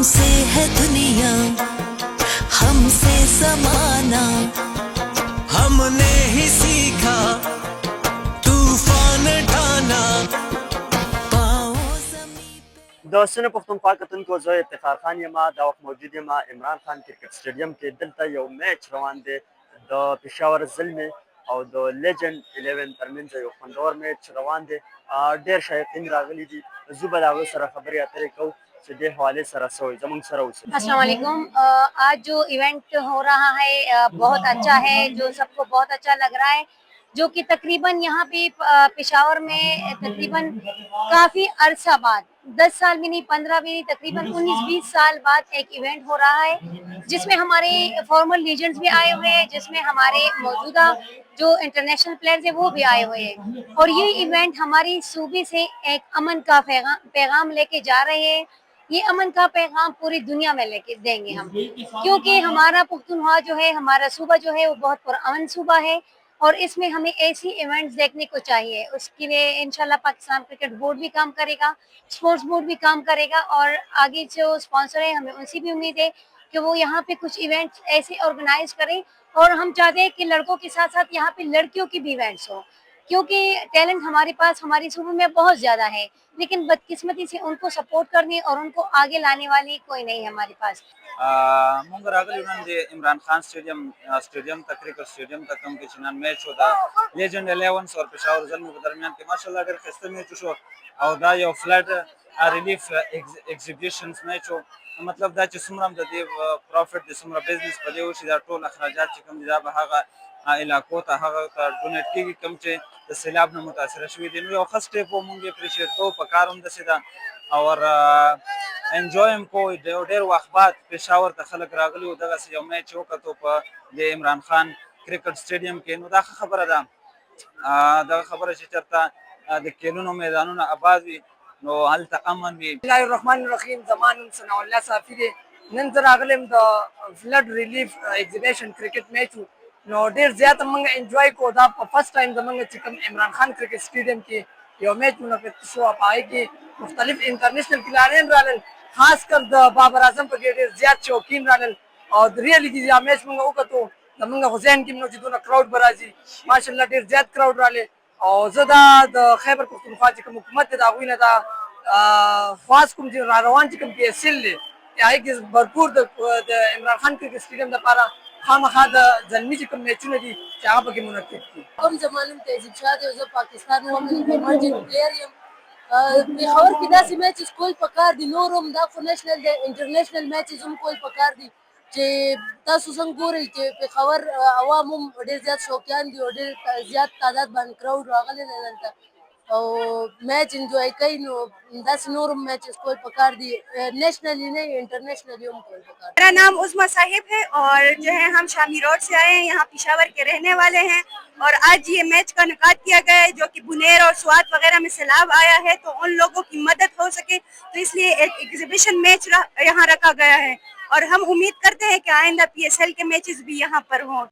हमसे है दुनिया, हमसे समाना, हमने ही सीखा तूफान ढाना। د پښتونخوا کتونکو زه افتخار خان یم. دا وخت موجود یم عمران خان کرکټ سټیډیم کې. دلته یو میچ روان دی د پېښور زلمې او د لیجنډ 11 ترمنځ یو خوندور میچ روان دی. ډېر شایقین راغلي دي. زه به د هغوی سره خبرې اترې کوو چې دې حوالې سره څه وایي. زموږ سره اوسئ. अस्सलाम वालेकुम। आज जो इवेंट हो रहा है बहुत अच्छा है, जो सबको बहुत अच्छा लग रहा है, जो कि तकरीबन यहाँ पे पेशावर में तकरीबन काफी अरसा बाद 10 साल भी नहीं, 15 भी नहीं, तकरीबन 19-20 साल बाद एक इवेंट हो रहा है, जिसमें हमारे फॉर्मल लीजेंड्स भी आए हुए हैं, जिसमें हमारे मौजूदा जो इंटरनेशनल प्लेयर्स हैं वो भी आए हुए हैं। और ये इवेंट हमारी सूबे से एक अमन का पैगाम लेके जा रहे हैं। ये अमन का पैगाम पूरी दुनिया में लेके देंगे हम, क्योंकि हमारा पुख्तनख्वा जो है, हमारा सूबा जो है वो बहुत पुरअमन सूबा है और इसमें हमें ऐसी इवेंट्स देखने को चाहिए। उसके लिए इंशाल्लाह पाकिस्तान क्रिकेट बोर्ड भी काम करेगा, स्पोर्ट्स बोर्ड भी काम करेगा और आगे जो स्पॉन्सर है हमें उनसे भी उम्मीद है कि वो यहाँ पे कुछ इवेंट्स ऐसे ऑर्गेनाइज करें। और हम चाहते हैं कि लड़कों के साथ साथ यहाँ पे लड़कियों की भी इवेंट्स हो, क्योंकि टैलेंट हमारे पास हमारी सूबे में बहुत ज्यादा है, लेकिन बदकिस्मती से उनको सपोर्ट करने और उनको आगे लाने वाली कोई नहीं है हमारे पास। مونږ راغلی نن د عمران خان سټیډیم ته کرکټ سټیډیم ته کوم کې چې نن میچ و د لیجنډ 11 او پېښور زلمو په درمیان کې ماشاءالله ډېر ښایسته میچ شو او دا یو فلډ ریلیف ایگزیبیشنز میچ و. مطلب دا چې څومره د دې پروفیټ د څومره بزنس په دې وشي دا ټول اخراجات چې کوم دي دا به هغه علاقو ته هغه ته ډونیټ کېږي کوم چې د سیلاب نه متاثره شوي دي. نو یو ښه سټیپ و، مونږ یې اپریشیټ کوو. په کار هم داسې ده او انجوای هم کوو. ډېر وخت بعد پېښور ته خلک راغلي وو، دغسې یو میچ یې وکتو په د عمران خان کرکټ سټیډیم کې. نو دا ښه خبره ده. دغه خبره چې چېرته د کیلونو میدانونه آباد وي نو هلته امن وي. بسم الله الرحمن الرحیم. زما نوم ثناء الله صافي دی. نن زه راغلی یم د فلډ ریلیف ایگزیبیشن کرکټ میچ و، نو ډېر زیاته موږ انجوای کوو. دا په فرسټ ټایم زموږ چې کوم عمران خان کرکټ سټیډیم کې یو میچ منعقد شو، په هغې کې مختلف انټرنیشنل کھلاڑیان رالل، خاص کر د بابر اعظم په کې ډېر زیات شوقین رالل او ریلي چې دا میچ موږ وکتو زموږ خو ذهن کې چې دونه کراؤډ به راځي. ماشاءالله ډېر زیات کراؤډ رالی او زه دا د خیبر پښتونخوا چې کوم حکومت دی د هغوی نه دا خواست کوم چې را روان چې کوم پی ایس ایل دی هغې کې بھرپور د عمران خان کرکټ سټیډیم دپاره خامخا د زلمي چې کوم میچونه دي چې هغه پکې منعقد کړي. کوم زما نوم تهذیب شاه دی او زه پاکستان وومن ایمرجنټ پلیر یم. پېښور کې داسې میچز کول پکار دي، نور هم دا خو نیشنل دی، انټرنیشنل میچز هم کول پکار دي چې تاسو څنګه ګورئ چې پېښور عوام هم ډېر زیات شوقیان دي او ډېر زیات تعداد باندې کراؤډ راغلی دی دلته او میچ انجوای کوي. نو داسې نور هم میچز کول پکار دي، نیشنلی नहीं इंटरनेशनली हम कॉल पकड़। मेरा नाम उस्मा साहिब है और जो है हम शामी रोड से आए हैं, यहाँ पेशावर के रहने वाले हैं और आज ये मैच का इनेकाद किया गया है जो कि बुनेर और स्वात वगैरह में सैलाब आया है तो उन लोगों की मदद हो सके, तो इसलिए एक एग्जीबिशन मैच यहाँ रखा गया है और हम उम्मीद करते हैं कि आइंदा PSL के मैचेस भी यहाँ पर हों।